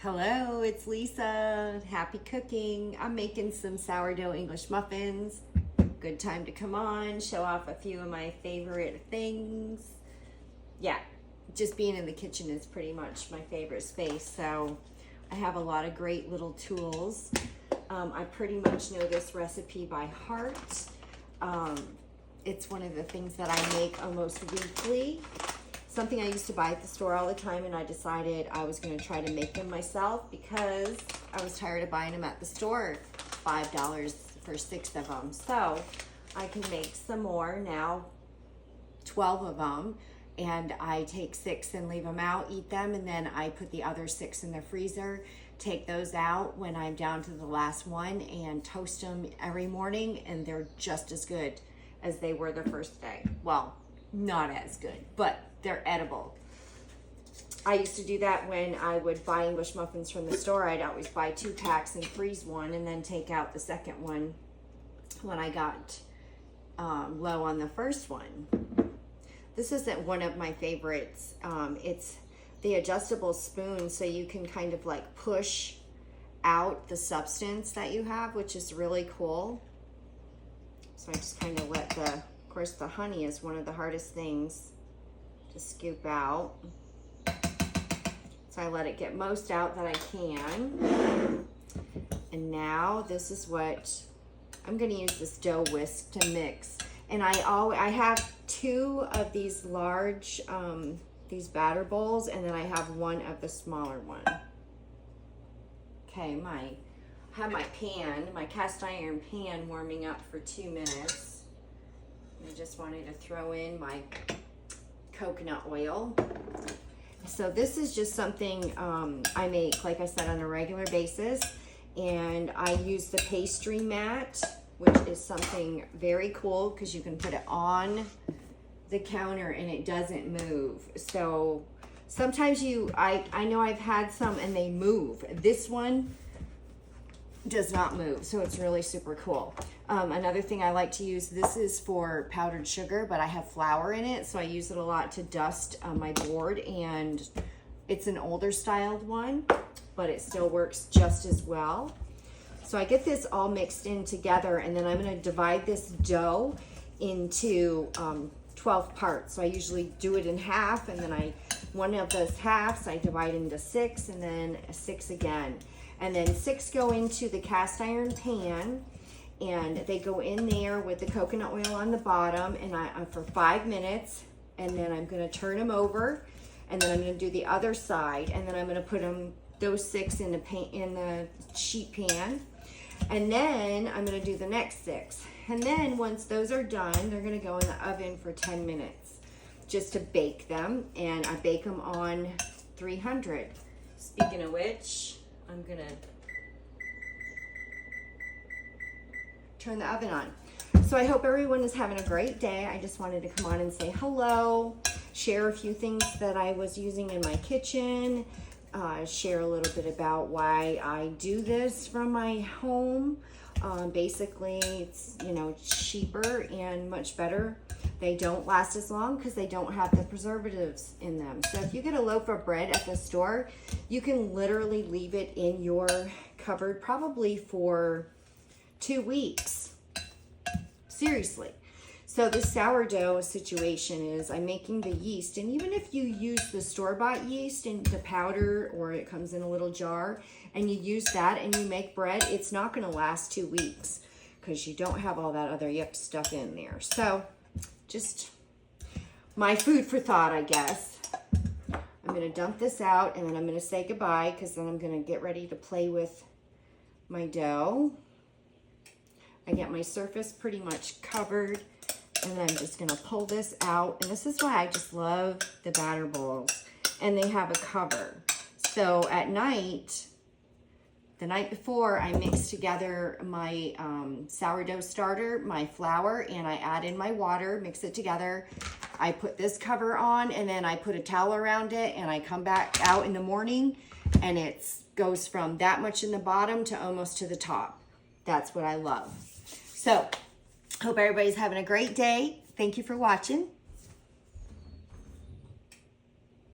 Hello, it's Lisa. Happy cooking. I'm making some sourdough English muffins. Good time to come on, show off a few of my favorite things. Yeah, just being in the kitchen is pretty much my favorite space. So I have a lot of great little tools. I pretty much know this recipe by heart. It's one of the things that I make almost weekly. Something I used to buy at the store all the time, and I decided I was going to try to make them myself because I was tired of buying them at the store, $5 for 6 of them. So I can make some more now, 12 of them, and I take 6 and leave them out, eat them, and then I put the other 6 in the freezer, take those out when I'm down to the last one, and toast them every morning, and they're just as good as they were the first day. Well, not as good, but they're edible. I used to do that when I would buy English muffins from the store. I'd always buy 2 packs and freeze one and then take out the second one when I got low on the first one. This isn't one of my favorites. It's the adjustable spoon, so you can kind of like push out the substance that you have, which is really cool. So I just kind of let of course the honey is one of the hardest things to scoop out. So I let it get most out that I can. And now this is what I'm going to use, this dough whisk to mix. And I have 2 of these large these batter bowls, and then I have 1 of the smaller one. Okay, I have my pan, my cast iron pan, warming up for 2 minutes. I just wanted to throw in my coconut oil. So this is just something I make, like I said, on a regular basis, and I use the pastry mat, which is something very cool because you can put it on the counter and it doesn't move. So sometimes I know I've had some and they move. This one does not move, so it's really super cool. Another thing I like to use, this is for powdered sugar, but I have flour in it, so I use it a lot to dust my board, and it's an older styled one, but it still works just as well. So I get this all mixed in together, and then I'm going to divide this dough into 12 parts. So I usually do it in half, and then one of those halves I divide into 6, and then 6 again. And then 6 go into the cast iron pan, and they go in there with the coconut oil on the bottom, and for 5 minutes, and then I'm going to turn them over, and then I'm going to do the other side, and then I'm going to put those 6 in the sheet pan, and then I'm going to do the next 6. And then once those are done, they're going to go in the oven for 10 minutes just to bake them, and I bake them on 300. Speaking of which, I'm gonna turn the oven on. So I hope everyone is having a great day. I just wanted to come on and say hello, share a few things that I was using in my kitchen, share a little bit about why I do this from my home. Basically, it's cheaper and much better. They don't last as long because they don't have the preservatives in them. So if you get a loaf of bread at the store, you can literally leave it in your cupboard probably for 2 weeks. Seriously. So the sourdough situation is I'm making the yeast, and even if you use the store-bought yeast in the powder, or it comes in a little jar, and you use that and you make bread, it's not going to last 2 weeks because you don't have all that other yuck stuff in there. So just my food for thought, I guess. I'm going to dump this out, and then I'm going to say goodbye because then I'm going to get ready to play with my dough. I get my surface pretty much covered, and then I'm just going to pull this out. And this is why I just love the batter bowls, and they have a cover. So at night, the night before, I mix together my sourdough starter, my flour, and I add in my water, mix it together. I put this cover on, and then I put a towel around it, and I come back out in the morning, and it goes from that much in the bottom to almost to the top. That's what I love. So, hope everybody's having a great day. Thank you for watching.